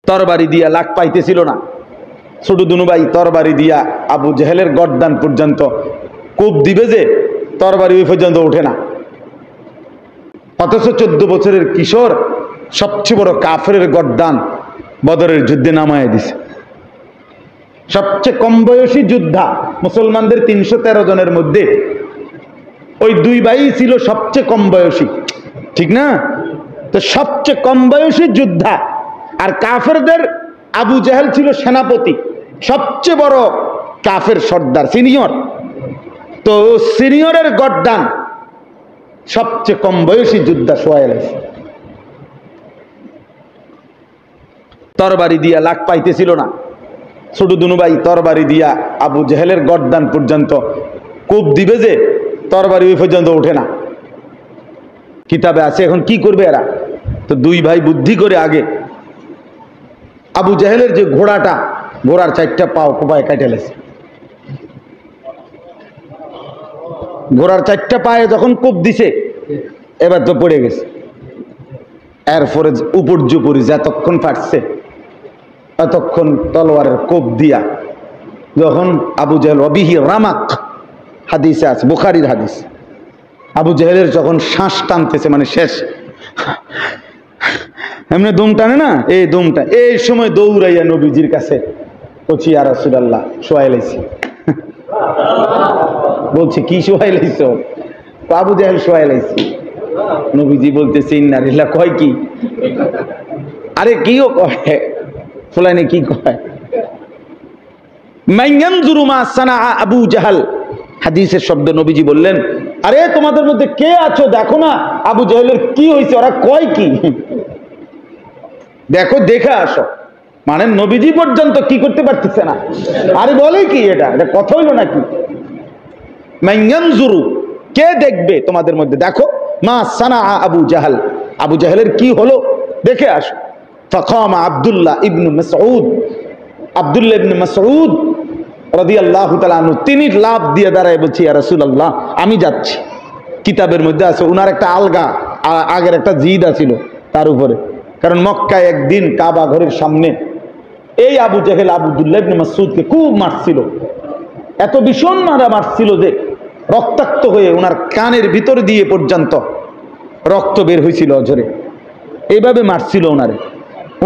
তরবারি দিয়া লাখ পাইতেছিল না। ছোট দুনু ভাই তরবারি দিয়া আবু জেহেলের গর্দান পর্যন্ত কূপ দিবে যে তরবারি ওই পর্যন্ত ওঠে না। অথচ 14 বছরের কিশোর সবচেয়ে বড় কাফেরের গর্দান বদরের যুদ্ধে নামায় দিছে। সবচেয়ে কম বয়সী যোদ্ধা মুসলমানদের 313 জনের মধ্যে ওই দুই ভাই ছিল সবচেয়ে কম বয়সী, ঠিক না? তো সবচেয়ে কম বয়সী যোদ্ধা, আর কাফেরদের আবু জেহেল ছিল সেনাপতি, সবচেয়ে বড় কাফের সর্দার, সিনিয়র। তো সিনিয়রের গর্দান সবচেয়ে কম বয়সী যোদ্ধা সোহাইল। তরবারি দিয়া লাখ পাইতেছিল না। ছোট দুনু ভাই তরবারি দিয়া আবু জেহেলের গর্দান পর্যন্ত কূপ দিবে যে তরবারি ওই পর্যন্ত ওঠে না। কিতাবে আছে। এখন কি করবে এরা? তো দুই ভাই বুদ্ধি করে আগে আবু জেহেলের যে ঘোড়াটা, ঘোড়ার 4টা পাও কোপায় কেটে লেছে। ঘোড়ার 4টা পায়ে যখন কোপ দিছে এবার তো পড়ে গেছে। এরপরে উপর্যুপরি যতক্ষণ পারছে ততক্ষণ তলোয়ারের কোপ দিয়া যখন আবু জেহেল অবিহি রামাক, হাদিসে আছে, বুখারীর হাদিস, আবু জেহেলের যখন শ্বাস টানতেছে, মানে শেষ, এমনি দম টানে না, এই দমটা, এই সময় দৌড়াইয়া নবীজির কাছে বলছি, ইয়া রাসূলুল্লাহ শোয়াই লাইছি। বলছে কি শোয়াই লাইছ? আবু জেহেল শোয়াই লাইছি। নবীজি বলতেছে ইন্না লিল্লাহি, কয় কি? আরে কিও কয়, ফুলাইনে কি কয়? মাইয়ানজুরু মা সানা আবু জাহাল, হাদিসের শব্দ নবীজি বললেন, আরে তোমাদের মধ্যে কে আছো দেখো না আবু জাহেলের কি হয়েছে, ওরা কয় কি দেখো, দেখে আসো। মানে নবীজি পর্যন্ত কি করতে পারতেছে না। আরে বলে কি এটা কথা হইল নাকি? মাইয়ানজুরু, কে দেখবে তোমাদের মধ্যে, দেখো মা সানা আবু জাহাল, আবু জাহেলের কি হলো দেখে আসো। ফাকামা আব্দুল্লাহ ইবনে মাসউদ, আব্দুল্লাহ ইবনে মাসউদ রাদিয়াল্লাহু তাআলা আনহু, তিনি লাভ দিয়ে দাঁড়ায় বলছি, ইয়া রাসূলুল্লাহ আমি যাচ্ছি। কিতাবের মধ্যে আছে উনার একটা আলগা আগের একটা জিদ ছিল তার উপরে, কারণ মক্কায় একদিন কাবা ঘরের সামনে এই আবু জেহেল আব্দুল্লাহ ইবনে মাসউদকে খুব মারছিল, এত ভীষণ মারছিল যে রক্তাক্ত হয়ে ওনার কানের ভিতর দিয়ে পর্যন্ত রক্ত বের হয়েছিল অঝরে, এইভাবে মারছিল ওনারে।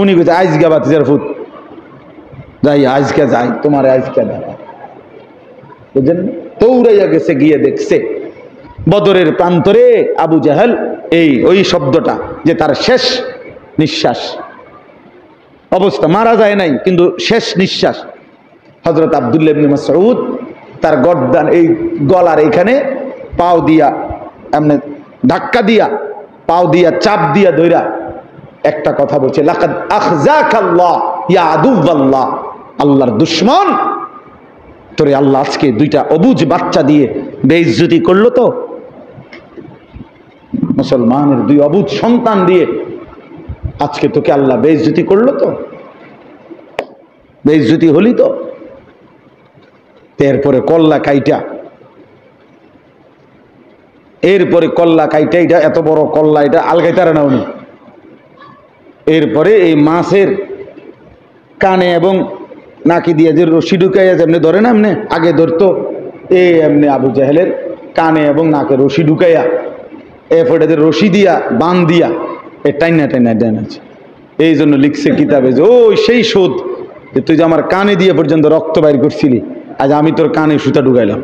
উনি বলছে আইজগা বাতিজার ফুট যাই, আজকে যাই, তোমার আজকে দেখা, বুঝলেন? দৌড়াইয়া গেছে, গিয়ে দেখছে বদরের প্রান্তরে আবু জাহেল, এই ওই শব্দটা যে তার শেষ নিঃশ্বাস অবস্থা, মারা যায় নাই কিন্তু শেষ নিঃশ্বাস। হযরত আব্দুল্লাহ ইবনে মাসউদ তার গর্দান, এই গলার এখানে পাও দিয়া এমনি ধাক্কা দিয়া, পাও দিয়া চাপ দিয়া ধইরা একটা কথা বলছে, লাকাদ আখযাকাল্লাহ ইয়া আদুওয়াল্লাহ, আল্লাহর দুশমন, তোরে আল্লাহ আজকে দুইটা অবুঝ বাচ্চা দিয়ে বেইজ্জতি করলো। তো মুসলমানের দুই অবুঝ সন্তান দিয়ে আজকে তোকে আল্লাহ বেইজ্জতি করলো। তো বেইজ্জতি হলি তো। এরপরে কল্লা কাইটা, এরপরে কল্লা কাইটা, এটা এত বড় কল্লা, এটা আলগাইতারে না উনি। এরপরে এই মাছের কানে এবং নাকি দিয়ে যে রশি ঢুকাইয়া যেমনি ধরে না, এমনি আগে ধরতো, এই এমনি আবু জাহেলের কানে এবং নাকে রশি ঢুকাইয়া, এরপরে রশি দিয়া বান দিয়া এ টাইনা টাইনা টাইনাছে। এই জন্য লিখছে কিতাবে যে ওই সেই শোধ যে তুই যে আমার কানে দিয়ে পর্যন্ত রক্ত বাইর করছিলি, আজ আমি তোর কানে সুতা ঢুকাইলাম।